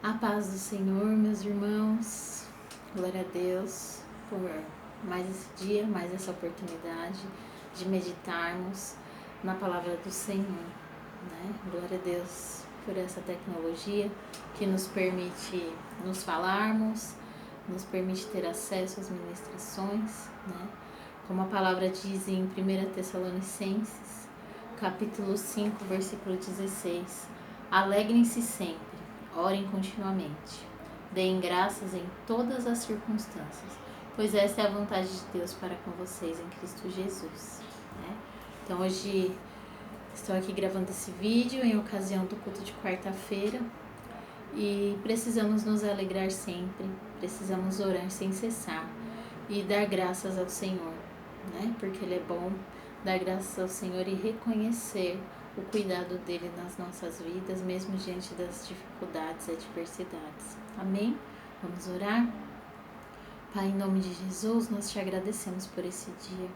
A paz do Senhor, meus irmãos. Glória a Deus por mais esse dia, mais essa oportunidade de meditarmos na palavra do Senhor, né? Glória a Deus por essa tecnologia que nos permite nos falarmos, nos permite ter acesso às ministrações, né? Como a palavra diz em 1 Tessalonicenses, capítulo 5, versículo 16: Alegrem-se sempre, orem continuamente, deem graças em todas as circunstâncias, pois essa é a vontade de Deus para com vocês em Cristo Jesus, né? Então hoje estou aqui gravando esse vídeo em ocasião do culto de quarta-feira e precisamos nos alegrar sempre, precisamos orar sem cessar e dar graças ao Senhor, né? Porque Ele é bom, dar graças ao Senhor e reconhecer o cuidado dele nas nossas vidas, mesmo diante das dificuldades e adversidades. Amém? Vamos orar? Pai, em nome de Jesus, nós te agradecemos por esse dia.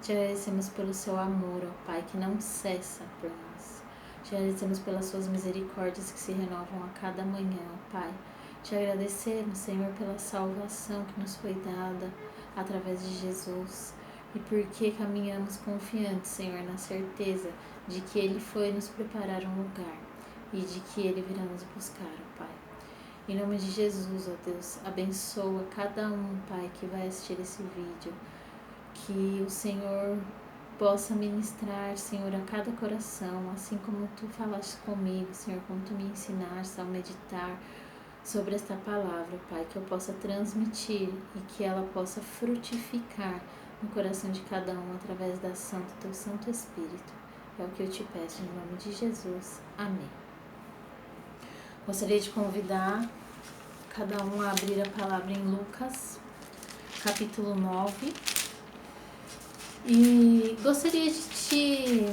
Te agradecemos pelo seu amor, ó Pai, que não cessa por nós. Te agradecemos pelas suas misericórdias que se renovam a cada manhã, ó Pai. Te agradecemos, Senhor, pela salvação que nos foi dada através de Jesus. E porque caminhamos confiantes, Senhor, na certeza de que Ele foi nos preparar um lugar e de que Ele virá nos buscar, ó Pai. Em nome de Jesus, ó Deus, abençoa cada um, Pai, que vai assistir esse vídeo. Que o Senhor possa ministrar, Senhor, a cada coração, assim como Tu falaste comigo, Senhor, como Tu me ensinaste ao meditar sobre esta palavra, Pai, que eu possa transmitir e que ela possa frutificar no coração de cada um através da ação do Teu Santo Espírito. É o que eu te peço, em nome de Jesus. Amém. Gostaria de convidar cada um a abrir a palavra em Lucas, capítulo 9. E gostaria de te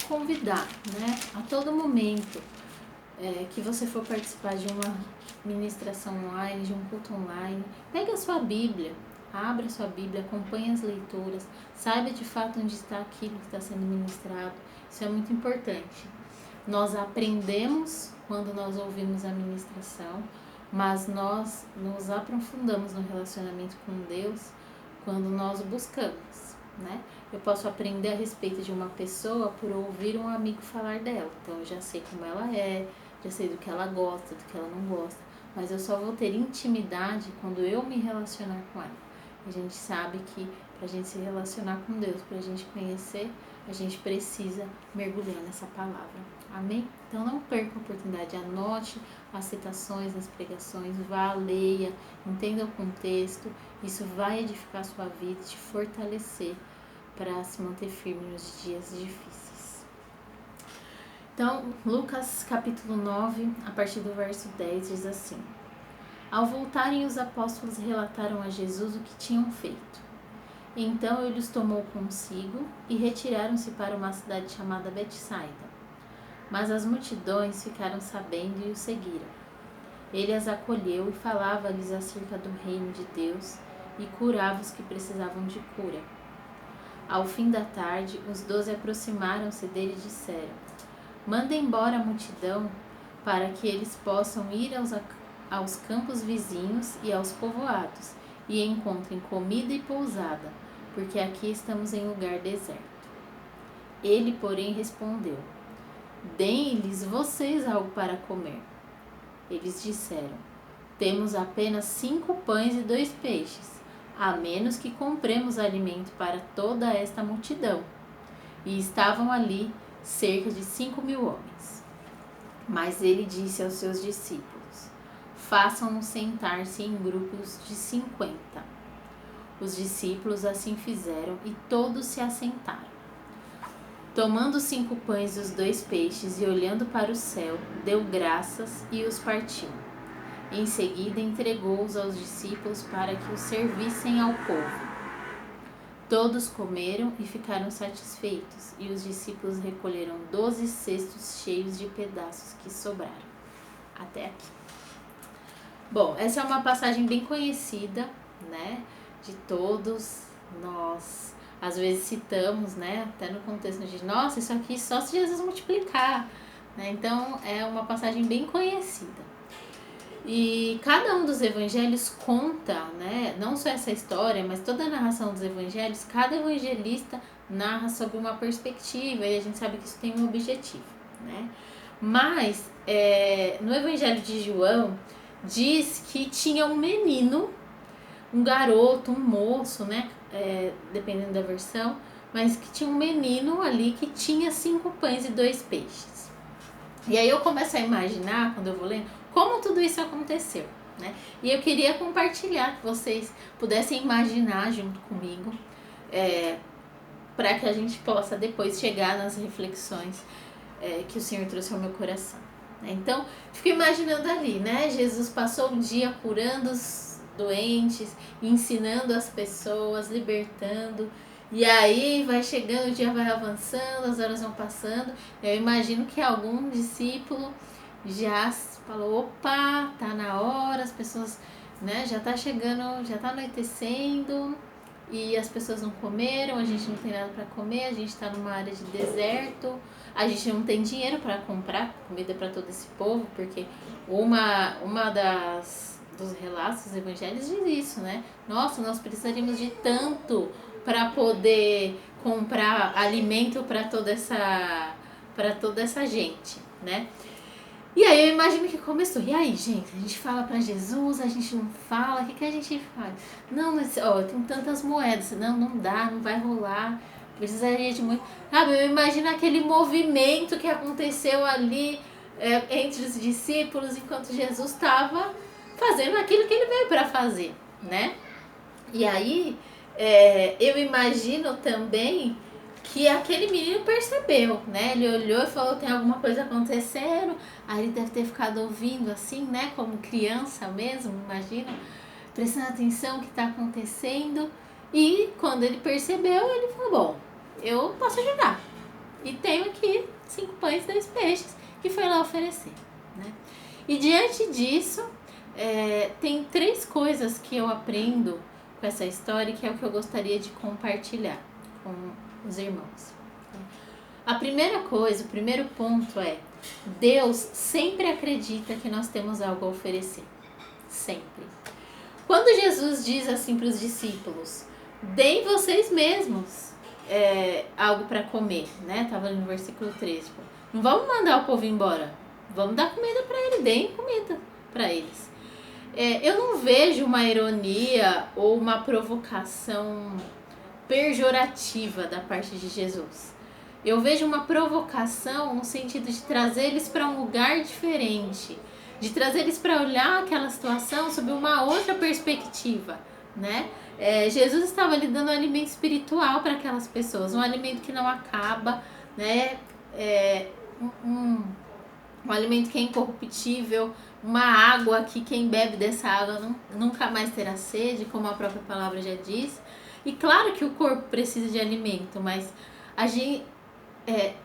convidar, né, a todo momento que você for participar de uma ministração online, de um culto online, pegue a sua Bíblia, abra a sua Bíblia, acompanhe as leituras, saiba de fato onde está aquilo que está sendo ministrado. Isso é muito importante. Nós aprendemos quando nós ouvimos a ministração, mas nós nos aprofundamos no relacionamento com Deus quando nós buscamos, né? Eu posso aprender a respeito de uma pessoa por ouvir um amigo falar dela. Então eu já sei como ela é, já sei do que ela gosta, do que ela não gosta, mas eu só vou ter intimidade quando eu me relacionar com ela. A gente sabe que para a gente se relacionar com Deus, para a gente conhecer, a gente precisa mergulhar nessa palavra. Amém? Então não perca a oportunidade, anote as citações das pregações, vá, leia, entenda o contexto. Isso vai edificar a sua vida e te fortalecer para se manter firme nos dias difíceis. Então, Lucas capítulo 9, a partir do verso 10, diz assim: Ao voltarem, os apóstolos relataram a Jesus o que tinham feito. Então ele os tomou consigo e retiraram-se para uma cidade chamada Betsaida. Mas as multidões ficaram sabendo e o seguiram. Ele as acolheu e falava-lhes acerca do reino de Deus e curava os que precisavam de cura. Ao fim da tarde, os 12 aproximaram-se dele e disseram: Manda embora a multidão para que eles possam ir aos campos vizinhos e aos povoados e encontrem comida e pousada, porque aqui estamos em lugar deserto. Ele, porém, respondeu: Deem-lhes vocês algo para comer. Eles disseram: Temos apenas 5 pães e 2 peixes, a menos que compremos alimento para toda esta multidão. E estavam ali cerca de 5.000 homens. Mas ele disse aos seus discípulos: Façam-nos sentar-se em grupos de 50. Os discípulos assim fizeram e todos se assentaram. Tomando os 5 pães e os 2 peixes e olhando para o céu, deu graças e os partiu. Em seguida entregou-os aos discípulos para que os servissem ao povo. Todos comeram e ficaram satisfeitos, e os discípulos recolheram 12 cestos cheios de pedaços que sobraram. Até aqui. Bom, essa é uma passagem bem conhecida, né, de todos nós. Às vezes citamos, né, até no contexto de, nossa, isso aqui só se Jesus multiplicar, né? Então é uma passagem bem conhecida. E cada um dos evangelhos conta, né, não só essa história, mas toda a narração dos evangelhos, cada evangelista narra sob uma perspectiva, e a gente sabe que isso tem um objetivo, né? Mas no evangelho de João diz que tinha um menino, um garoto, um moço, né, dependendo da versão, mas que tinha um menino ali que tinha 5 pães e 2 peixes. E aí eu começo a imaginar, quando eu vou lendo, como tudo isso aconteceu, né? E eu queria compartilhar, que vocês pudessem imaginar junto comigo, para que a gente possa depois chegar nas reflexões que o Senhor trouxe ao meu coração. Então, fico imaginando ali, né? Jesus passou um dia curando os doentes, ensinando as pessoas, libertando. E aí vai chegando, o dia vai avançando, as horas vão passando. Eu imagino que algum discípulo já falou, opa, tá na hora, as pessoas, né, já tá chegando, já tá anoitecendo e as pessoas não comeram, a gente não tem nada para comer, a gente tá numa área de deserto, a gente não tem dinheiro para comprar comida para todo esse povo, porque uma dos relatos dos evangelhos diz isso, né? Nossa, nós precisaríamos de tanto para poder comprar alimento para toda essa gente, né? E aí eu imagino que começou. E aí, gente, a gente fala para Jesus, a gente não fala, o que a gente faz? Não, mas tem tantas moedas, não dá, não vai rolar, precisaria de muito. Sabe, eu imagino aquele movimento que aconteceu ali entre os discípulos enquanto Jesus estava fazendo aquilo que ele veio para fazer, né? E aí eu imagino também que aquele menino percebeu, né? Ele olhou e falou, tem alguma coisa acontecendo. Aí ele deve ter ficado ouvindo assim, né? Como criança mesmo, imagina, prestando atenção no que está acontecendo. E quando ele percebeu, ele falou, bom, eu posso ajudar. E tenho aqui 5 pães e 2 peixes, que foi lá oferecer, né? E diante disso, tem 3 coisas que eu aprendo com essa história, que é o que eu gostaria de compartilhar com os irmãos. A primeira coisa, o primeiro ponto é: Deus sempre acredita que nós temos algo a oferecer. Sempre. Quando Jesus diz assim para os discípulos, deem vocês mesmos algo para comer, né? Tava ali no versículo 13. Tipo, não vamos mandar o povo embora, vamos dar comida para eles, deem comida para eles. Eu não vejo uma ironia ou uma provocação pejorativa da parte de Jesus. Eu vejo uma provocação no sentido de trazer eles para um lugar diferente, de trazer eles para olhar aquela situação sob uma outra perspectiva, né? Jesus estava lhe dando um alimento espiritual para aquelas pessoas, um alimento que não acaba, né? Um alimento que é incorruptível, uma água que quem bebe dessa água nunca mais terá sede, como a própria palavra já diz. E claro que o corpo precisa de alimento, mas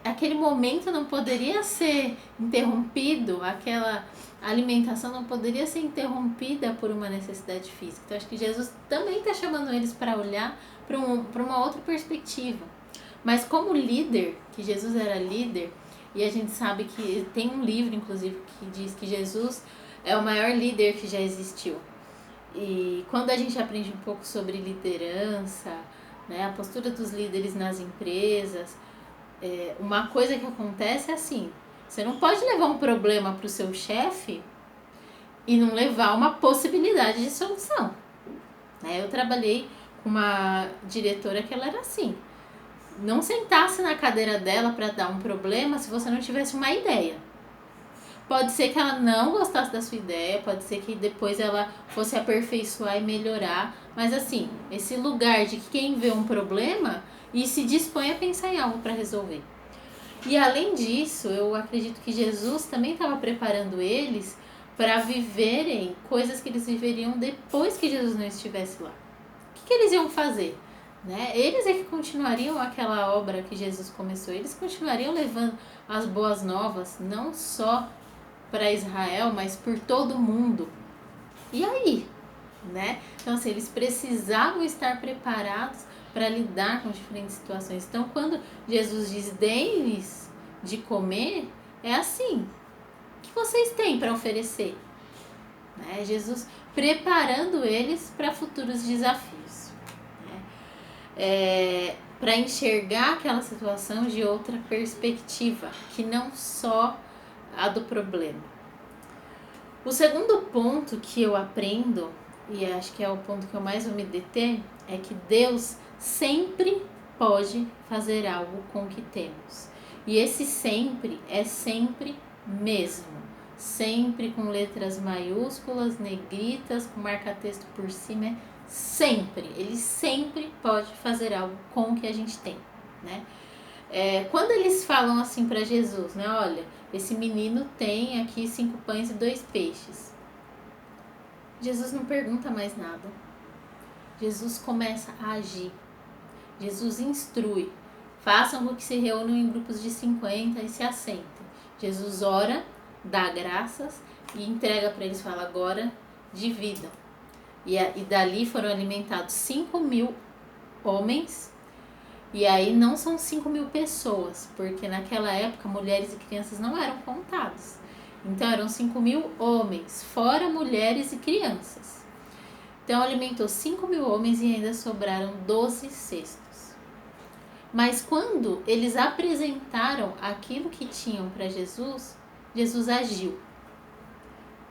aquele momento não poderia ser interrompido, aquela alimentação não poderia ser interrompida por uma necessidade física. Então acho que Jesus também está chamando eles para olhar para uma outra perspectiva. Mas como líder, que Jesus era líder, e a gente sabe que tem um livro, inclusive, que diz que Jesus é o maior líder que já existiu. E quando a gente aprende um pouco sobre liderança, né, a postura dos líderes nas empresas, uma coisa que acontece é assim: você não pode levar um problema para o seu chefe e não levar uma possibilidade de solução. Eu trabalhei com uma diretora que ela era assim: não sentasse na cadeira dela para dar um problema se você não tivesse uma ideia. Pode ser que ela não gostasse da sua ideia, pode ser que depois ela fosse aperfeiçoar e melhorar, mas assim, esse lugar de que quem vê um problema e se dispõe a pensar em algo para resolver. E além disso, eu acredito que Jesus também estava preparando eles para viverem coisas que eles viveriam depois que Jesus não estivesse lá. O que eles iam fazer? Eles é que continuariam aquela obra que Jesus começou, eles continuariam levando as boas novas, não só para Israel, mas por todo o mundo. E aí? Então assim, eles precisavam estar preparados para lidar com diferentes situações. Então quando Jesus diz, deem-lhes de comer, é assim. O que vocês têm para oferecer? Né? Jesus preparando eles para futuros desafios. Né? Para enxergar aquela situação de outra perspectiva, que não só a do problema. O segundo ponto que eu aprendo, e acho que é o ponto que eu mais vou me deter, é que Deus sempre pode fazer algo com o que temos. E esse sempre é sempre mesmo. Sempre com letras maiúsculas, negritas, com marca-texto por cima. Sempre. Ele sempre pode fazer algo com o que a gente tem, né? Quando eles falam assim para Jesus, né? Olha, esse menino tem aqui 5 pães e 2 peixes. Jesus não pergunta mais nada. Jesus começa a agir. Jesus instrui. Façam com que se reúnam em grupos de 50 e se assentem. Jesus ora, dá graças e entrega para eles, fala, agora dividam. E dali foram alimentados 5.000 homens. E aí não são 5.000 pessoas, porque naquela época mulheres e crianças não eram contados. Então eram 5.000 homens, fora mulheres e crianças. Então alimentou 5.000 homens e ainda sobraram 12 cestos. Mas quando eles apresentaram aquilo que tinham para Jesus, Jesus agiu.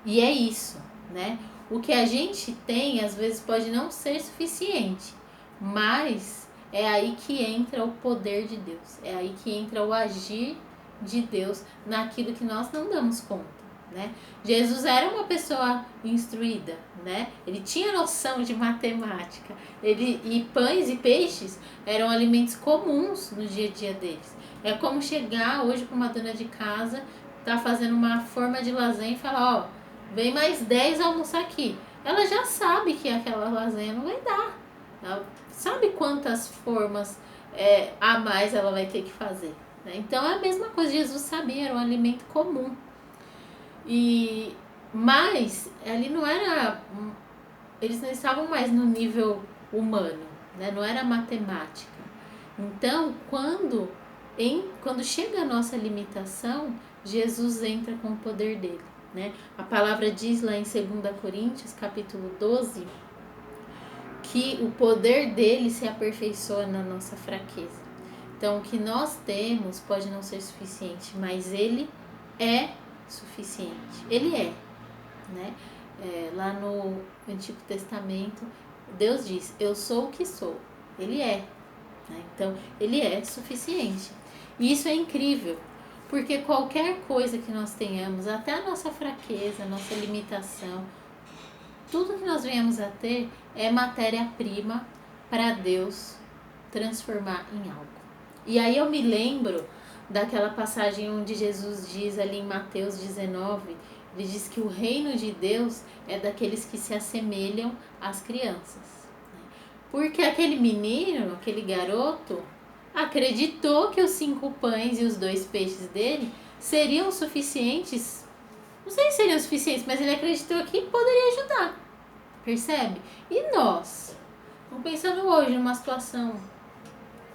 E é isso, né? O que a gente tem às vezes pode não ser suficiente, mas é aí que entra o poder de Deus. É aí que entra o agir de Deus naquilo que nós não damos conta, né? Jesus era uma pessoa instruída, né? Ele tinha noção de matemática. E pães e peixes eram alimentos comuns no dia a dia deles. É como chegar hoje para uma dona de casa, tá fazendo uma forma de lasanha e falar, ó, vem mais 10 almoçar aqui. Ela já sabe que aquela lasanha não vai dar. Ela sabe quantas formas a mais ela vai ter que fazer, né? Então é a mesma coisa, Jesus sabia, era um alimento comum. Mas ali não era, eles não estavam mais no nível humano, né? Não era matemática. Então quando chega a nossa limitação, Jesus entra com o poder dele, né? A palavra diz lá em 2 Coríntios capítulo 12, que o poder dele se aperfeiçoa na nossa fraqueza. Então, o que nós temos pode não ser suficiente, mas ele é suficiente. Ele é, né? Lá no Antigo Testamento, Deus diz, eu sou o que sou. Ele é, né? Então, ele é suficiente. E isso é incrível, porque qualquer coisa que nós tenhamos, até a nossa fraqueza, a nossa limitação, tudo que nós venhamos a ter é matéria-prima para Deus transformar em algo. E aí eu me lembro daquela passagem onde Jesus diz ali em Mateus 19, ele diz que o reino de Deus é daqueles que se assemelham às crianças. Porque aquele menino, aquele garoto, acreditou que os 5 pães e os 2 peixes dele seriam suficientes. Não sei se seriam suficientes, mas ele acreditou que poderia ajudar. Percebe? E nós? Estamos pensando hoje numa situação,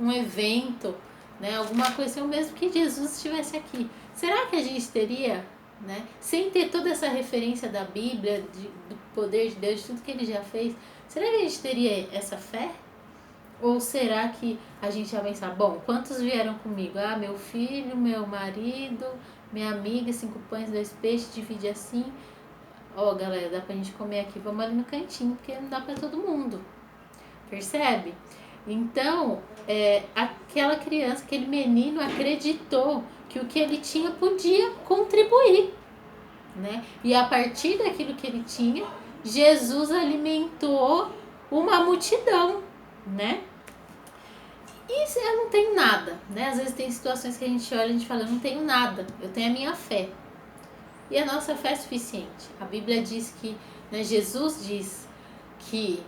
um evento, né? Alguma coisa assim, mesmo que Jesus estivesse aqui. Será que a gente teria, né? Sem ter toda essa referência da Bíblia, do poder de Deus, de tudo que ele já fez, será que a gente teria essa fé? Ou será que a gente ia pensar, bom, quantos vieram comigo? Ah, meu filho, meu marido, minha amiga, 5 pães, 2 peixes, divide assim. Ó, galera, dá pra gente comer aqui, vamos ali no cantinho, porque não dá pra todo mundo. Percebe? Então, aquela criança, aquele menino acreditou que o que ele tinha podia contribuir, né? E a partir daquilo que ele tinha, Jesus alimentou uma multidão, né? E eu não tenho nada, né? Às vezes tem situações que a gente olha e a gente fala, eu não tenho nada, eu tenho a minha fé. E a nossa fé é suficiente. A Bíblia diz que, né, Jesus diz que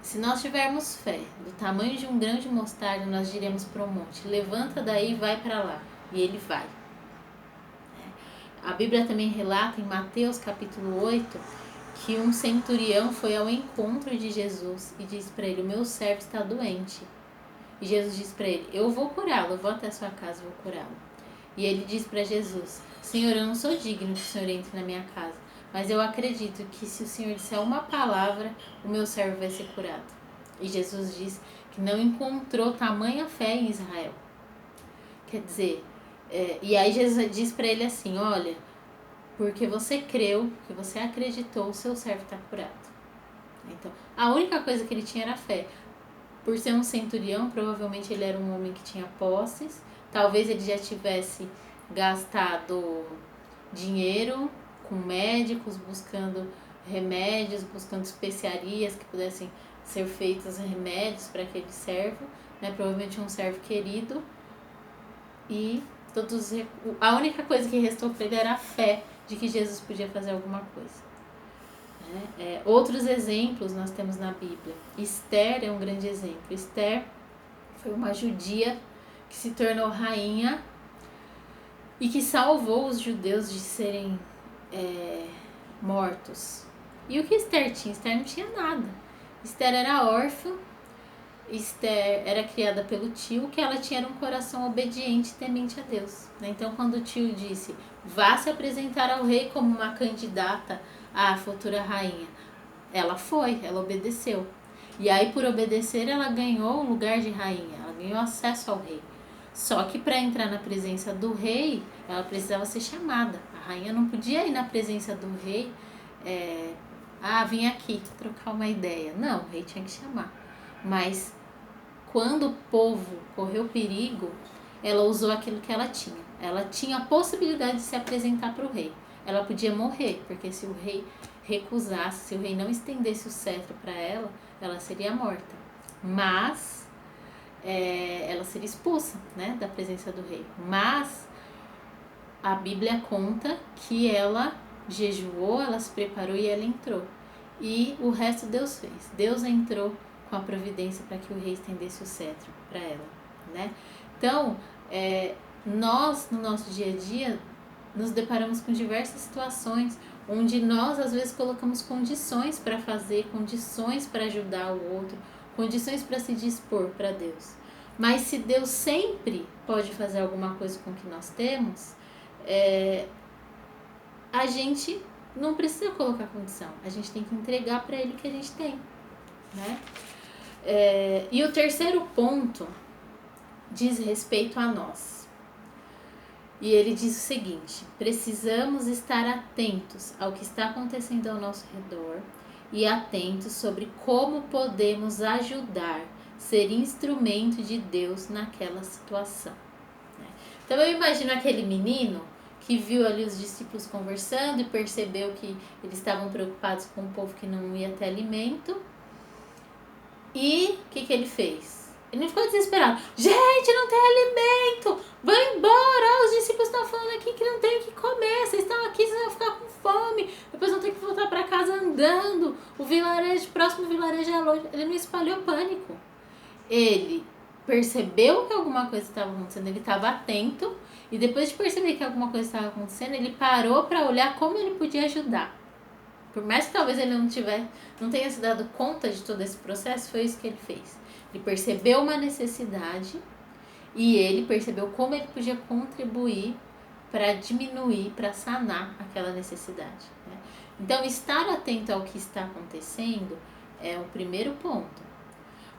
se nós tivermos fé do tamanho de um grão de mostarda, nós diremos para o monte, levanta daí e vai para lá. E ele vai. A Bíblia também relata em Mateus capítulo 8 que um centurião foi ao encontro de Jesus e disse para ele, o meu servo está doente. E Jesus disse para ele, eu vou curá-lo, eu vou até a sua casa e vou curá-lo. E ele diz para Jesus: Senhor, eu não sou digno que o Senhor entre na minha casa, mas eu acredito que se o Senhor disser uma palavra, o meu servo vai ser curado. E Jesus diz que não encontrou tamanha fé em Israel. Quer dizer, e aí Jesus diz para ele assim: olha, porque você creu, que você acreditou, o seu servo está curado. Então, a única coisa que ele tinha era fé. Por ser um centurião, provavelmente ele era um homem que tinha posses. Talvez ele já tivesse gastado dinheiro com médicos, buscando remédios, buscando especiarias que pudessem ser feitos remédios para aquele servo, né? Provavelmente um servo querido. E a única coisa que restou para ele era a fé de que Jesus podia fazer alguma coisa. Outros exemplos nós temos na Bíblia. Esther é um grande exemplo. Esther foi uma judia que se tornou rainha e que salvou os judeus de serem mortos. E o que Esther tinha? Esther não tinha nada. Esther era órfã. Esther era criada pelo tio, que ela tinha um coração obediente e temente a Deus. Então, quando o tio disse, vá se apresentar ao rei como uma candidata à futura rainha, ela foi, ela obedeceu. E aí, por obedecer, ela ganhou o lugar de rainha, ela ganhou acesso ao rei. Só que para entrar na presença do rei, ela precisava ser chamada. A rainha não podia ir na presença do rei, vim aqui trocar uma ideia. Não, o rei tinha que chamar. Mas quando o povo correu perigo, ela usou aquilo que ela tinha. Ela tinha a possibilidade de se apresentar para o rei. Ela podia morrer, porque se o rei recusasse, se o rei não estendesse o cetro para ela, ela seria morta. Mas ela seria expulsa, né, da presença do rei. Mas a Bíblia conta que ela jejuou, ela se preparou e ela entrou. E o resto Deus fez. Deus entrou com a providência para que o rei estendesse o cetro para ela, né? Então, nós, no nosso dia a dia, nos deparamos com diversas situações onde nós, às vezes, colocamos condições para fazer, condições para ajudar o outro, condições para se dispor para Deus. Mas se Deus sempre pode fazer alguma coisa com o que nós temos, a gente não precisa colocar condição. A gente tem que entregar para Ele o que a gente tem, né? E o terceiro ponto diz respeito a nós. E ele diz o seguinte: precisamos estar atentos ao que está acontecendo ao nosso redor e atentos sobre como podemos ajudar, ser instrumento de Deus naquela situação. Então eu imagino aquele menino que viu ali os discípulos conversando e percebeu que eles estavam preocupados com o povo que não ia ter alimento. E o que ele fez? Ele não ficou desesperado. Gente, não tem alimento! Vai embora! Os discípulos estão falando aqui que não tem o que comer. Vocês estão aqui, vocês vão ficar com fome. Depois vão ter que voltar para casa andando. O próximo vilarejo é longe. Ele não espalhou pânico. Ele percebeu que alguma coisa estava acontecendo. Ele estava atento. E depois de perceber que alguma coisa estava acontecendo, ele parou para olhar como ele podia ajudar. Por mais que talvez ele não tenha se dado conta de todo esse processo, foi isso que ele fez. Ele percebeu uma necessidade e ele percebeu como ele podia contribuir para diminuir, para sanar aquela necessidade, né? Então, estar atento ao que está acontecendo é o primeiro ponto.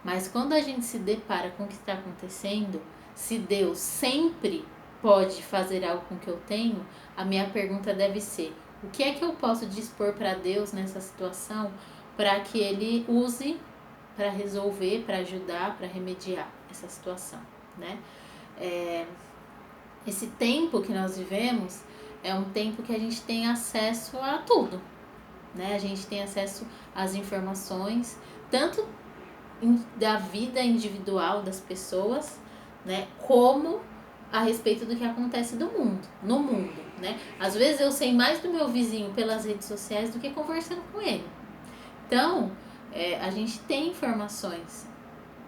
Mas quando a gente se depara com o que está acontecendo, se Deus sempre pode fazer algo com o que eu tenho, a minha pergunta deve ser: o que é que eu posso dispor para Deus nessa situação para que Ele use para resolver, para ajudar, para remediar essa situação, né? Esse tempo que nós vivemos é um tempo que a gente tem acesso a tudo, né? A gente tem acesso às informações, tanto da vida individual das pessoas, né? Como a respeito do que acontece no mundo, né? Às vezes eu sei mais do meu vizinho pelas redes sociais do que conversando com ele. Então, a gente tem informações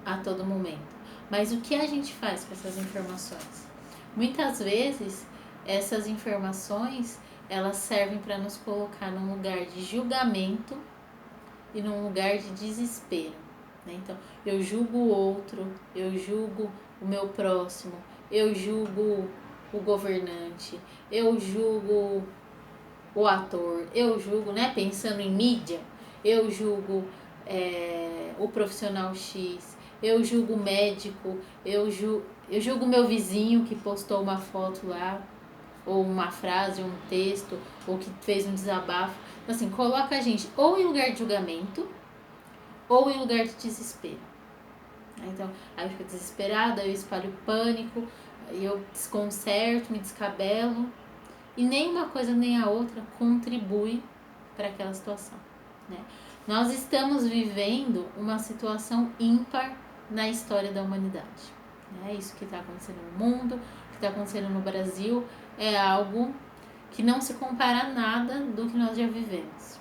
a todo momento. Mas o que a gente faz com essas informações? Muitas vezes, essas informações, elas servem para nos colocar num lugar de julgamento e num lugar de desespero, né? Então, eu julgo o outro, eu julgo o meu próximo, eu julgo o governante, eu julgo o ator, eu julgo, né, pensando em mídia, eu julgo o profissional X, eu julgo o médico, eu julgo meu vizinho que postou uma foto lá, ou uma frase, um texto, ou que fez um desabafo. Então, assim, coloca a gente ou em lugar de julgamento, ou em lugar de desespero. Então, aí eu fico desesperada, eu espalho pânico, eu desconcerto, me descabelo. E nem uma coisa nem a outra contribui para aquela situação, né? Nós estamos vivendo uma situação ímpar na história da humanidade, né? Isso que está acontecendo no mundo, que está acontecendo no Brasil, é algo que não se compara a nada do que nós já vivemos.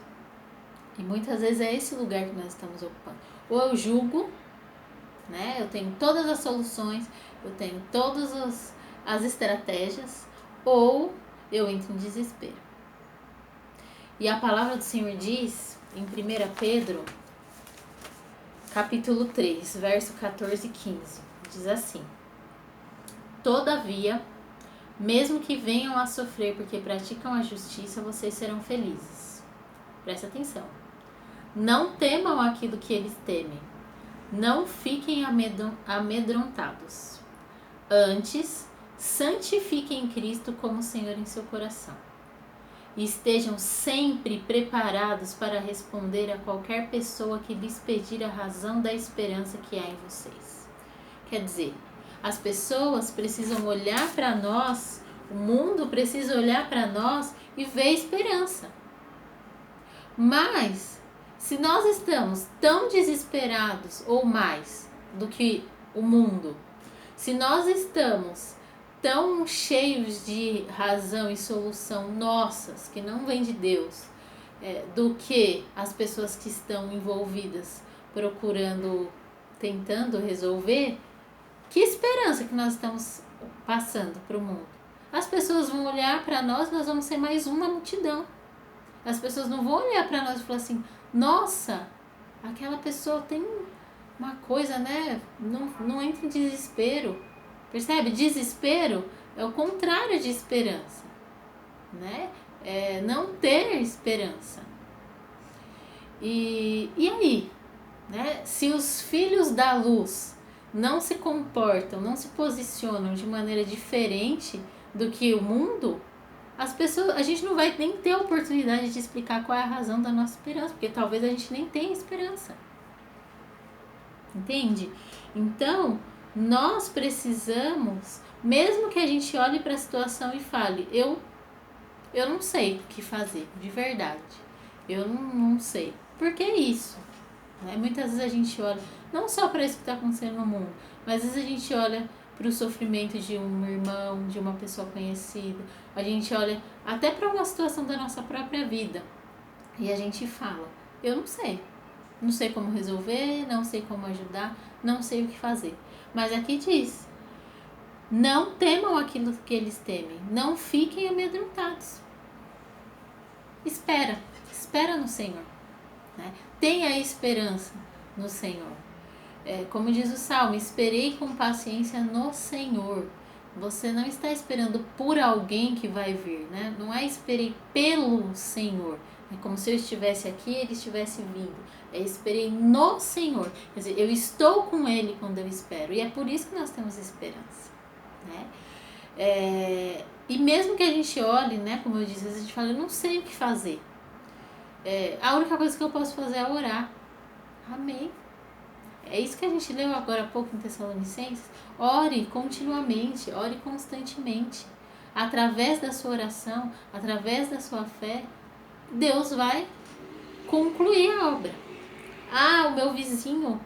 E muitas vezes é esse lugar que nós estamos ocupando. Ou eu julgo, né? Eu tenho todas as soluções, eu tenho todas as estratégias, ou eu entro em desespero. E a palavra do Senhor diz, em 1 Pedro, capítulo 3, verso 14 e 15, diz assim: Todavia, mesmo que venham a sofrer porque praticam a justiça, vocês serão felizes. Presta atenção. Não temam aquilo que eles temem. Não fiquem amedrontados. Antes, santifiquem Cristo como Senhor em seu coração. E estejam sempre preparados para responder a qualquer pessoa que lhes pedir a razão da esperança que há em vocês. Quer dizer, as pessoas precisam olhar para nós, o mundo precisa olhar para nós e ver esperança. Mas, se nós estamos tão desesperados ou mais do que o mundo, se nós estamos tão cheios de razão e solução nossas, que não vem de Deus, do que as pessoas que estão envolvidas procurando, tentando resolver, que esperança que nós estamos passando para o mundo? As pessoas vão olhar para nós, nós vamos ser mais uma multidão. As pessoas não vão olhar para nós e falar assim, nossa, aquela pessoa tem uma coisa, né? Não entra em desespero. Percebe? Desespero é o contrário de esperança, né? É não ter esperança. E aí, né? Se os filhos da luz não se comportam, não se posicionam de maneira diferente do que o mundo, as pessoas, a gente não vai nem ter a oportunidade de explicar qual é a razão da nossa esperança, porque talvez a gente nem tenha esperança. Entende? Então, nós precisamos, mesmo que a gente olhe para a situação e fale, eu não sei o que fazer, de verdade. Eu não sei. Por que isso? Né? Muitas vezes a gente olha, não só para isso que está acontecendo no mundo, mas às vezes a gente olha para o sofrimento de um irmão, de uma pessoa conhecida. A gente olha até para uma situação da nossa própria vida. E a gente fala, eu não sei. Não sei como resolver, não sei como ajudar, não sei o que fazer. Mas aqui diz, não temam aquilo que eles temem, não fiquem amedrontados. Espera no Senhor, né? Tenha esperança no Senhor. Como diz o Salmo, esperei com paciência no Senhor. Você não está esperando por alguém que vai vir, né? Não é esperei pelo Senhor. É como se eu estivesse aqui e ele estivesse vindo. Esperei no Senhor. Quer dizer, eu estou com ele quando eu espero. E é por isso que nós temos esperança, né? E mesmo que a gente olhe, né? Como eu disse, a gente fala, eu não sei o que fazer. A única coisa que eu posso fazer é orar. Amém. É isso que a gente leu agora há pouco em Tessalonicenses. Ore continuamente, ore constantemente. Através da sua oração, através da sua fé, Deus vai concluir a obra. Ah, o meu vizinho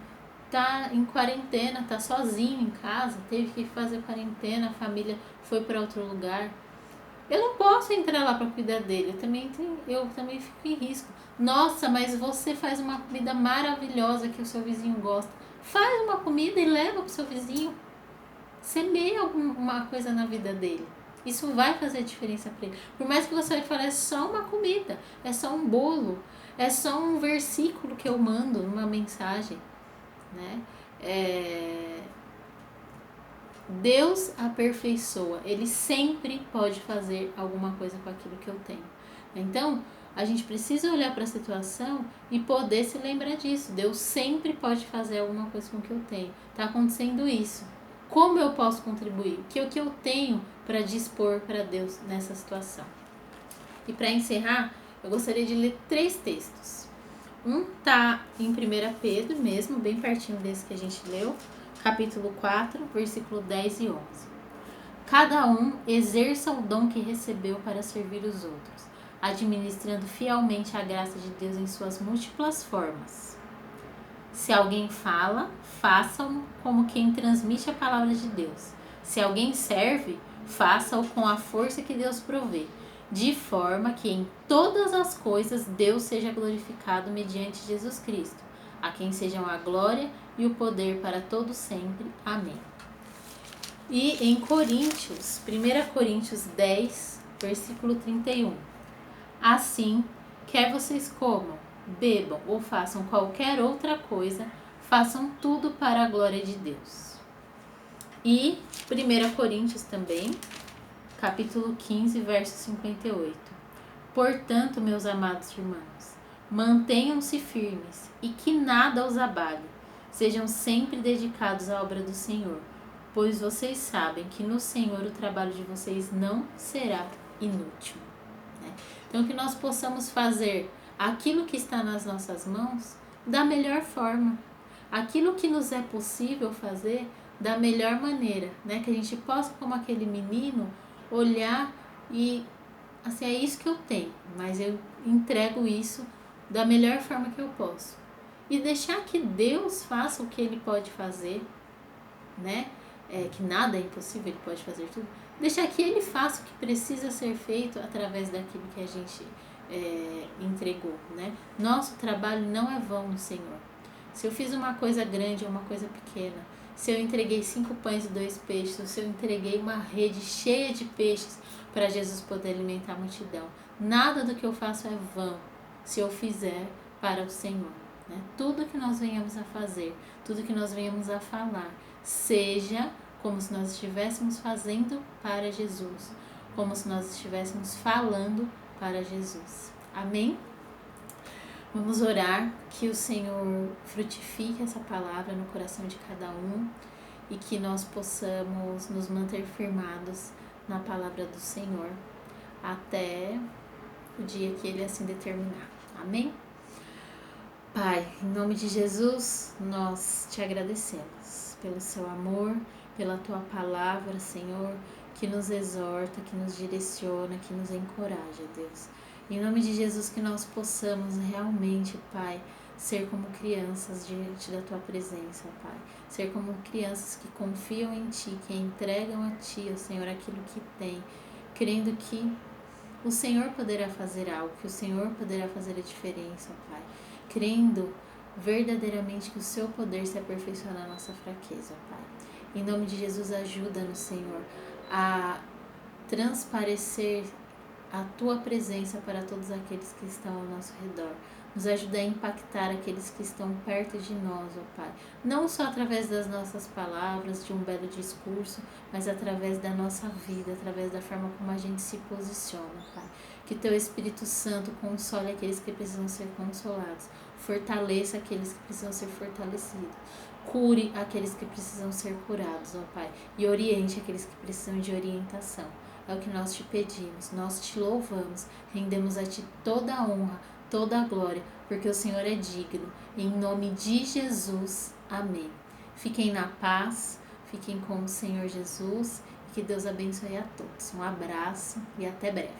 tá em quarentena, tá sozinho em casa, teve que fazer quarentena, a família foi para outro lugar. Eu não posso entrar lá para cuidar dele, eu também fico em risco. Nossa, mas você faz uma comida maravilhosa que o seu vizinho gosta. Faz uma comida e leva pro seu vizinho. Semeia alguma coisa na vida dele. Isso vai fazer diferença para ele. Por mais que você vai falar, é só uma comida, é só um bolo, é só um versículo que eu mando numa mensagem, né? Deus aperfeiçoa, Ele sempre pode fazer alguma coisa com aquilo que eu tenho. Então, a gente precisa olhar para a situação e poder se lembrar disso. Deus sempre pode fazer alguma coisa com o que eu tenho. Está acontecendo isso. Como eu posso contribuir? O que eu tenho para dispor para Deus nessa situação? E para encerrar, eu gostaria de ler 3 textos. Um está em 1 Pedro mesmo, bem pertinho desse que a gente leu, capítulo 4, versículo 10 e 11. Cada um exerça o dom que recebeu para servir os outros, administrando fielmente a graça de Deus em suas múltiplas formas. Se alguém fala, faça-o como quem transmite a palavra de Deus. Se alguém serve, faça-o com a força que Deus provê, de forma que em todas as coisas Deus seja glorificado mediante Jesus Cristo, a quem sejam a glória e o poder para todo sempre. Amém. E em Coríntios, 1 Coríntios 10, versículo 31. Assim, quer vocês comam, bebam ou façam qualquer outra coisa, façam tudo para a glória de Deus. E 1 Coríntios também, capítulo 15, verso 58. Portanto, meus amados irmãos, mantenham-se firmes e que nada os abale. Sejam sempre dedicados à obra do Senhor, pois vocês sabem que no Senhor o trabalho de vocês não será inútil. Então, que nós possamos fazer aquilo que está nas nossas mãos da melhor forma. Aquilo que nos é possível fazer da melhor maneira, né? Que a gente possa, como aquele menino, olhar e, assim, é isso que eu tenho, mas eu entrego isso da melhor forma que eu posso. E deixar que Deus faça o que Ele pode fazer, né? Que nada é impossível, Ele pode fazer tudo. Deixar que Ele faça o que precisa ser feito através daquilo que a gente entregou, né? Nosso trabalho não é vão no Senhor. Se eu fiz uma coisa grande ou uma coisa pequena, se eu entreguei 5 pães e 2 peixes, ou se eu entreguei uma rede cheia de peixes para Jesus poder alimentar a multidão, nada do que eu faço é vão se eu fizer para o Senhor, né? Tudo que nós venhamos a fazer, tudo que nós venhamos a falar, seja como se nós estivéssemos fazendo para Jesus, como se nós estivéssemos falando para Jesus. Amém? Vamos orar que o Senhor frutifique essa palavra no coração de cada um e que nós possamos nos manter firmados na palavra do Senhor até o dia que Ele assim determinar. Amém? Pai, em nome de Jesus, nós te agradecemos pelo seu amor, pela tua palavra, Senhor, que nos exorta, que nos direciona, que nos encoraja, Deus. Em nome de Jesus, que nós possamos realmente, Pai, ser como crianças diante da tua presença, Pai. Ser como crianças que confiam em Ti, que entregam a Ti, ó Senhor, aquilo que tem, crendo que o Senhor poderá fazer algo, que o Senhor poderá fazer a diferença, Pai. Crendo verdadeiramente que o seu poder se aperfeiçoa na nossa fraqueza, Pai. Em nome de Jesus, ajuda-nos, Senhor, a transparecer a tua presença para todos aqueles que estão ao nosso redor. Nos ajuda a impactar aqueles que estão perto de nós, ó Pai. Não só através das nossas palavras, de um belo discurso, mas através da nossa vida, através da forma como a gente se posiciona, Pai. Que teu Espírito Santo console aqueles que precisam ser consolados, fortaleça aqueles que precisam ser fortalecidos, cure aqueles que precisam ser curados, ó Pai, e oriente aqueles que precisam de orientação. É o que nós te pedimos, nós te louvamos, rendemos a Ti toda a honra, toda a glória, porque o Senhor é digno. Em nome de Jesus, amém. Fiquem na paz, fiquem com o Senhor Jesus, e que Deus abençoe a todos. Um abraço e até breve.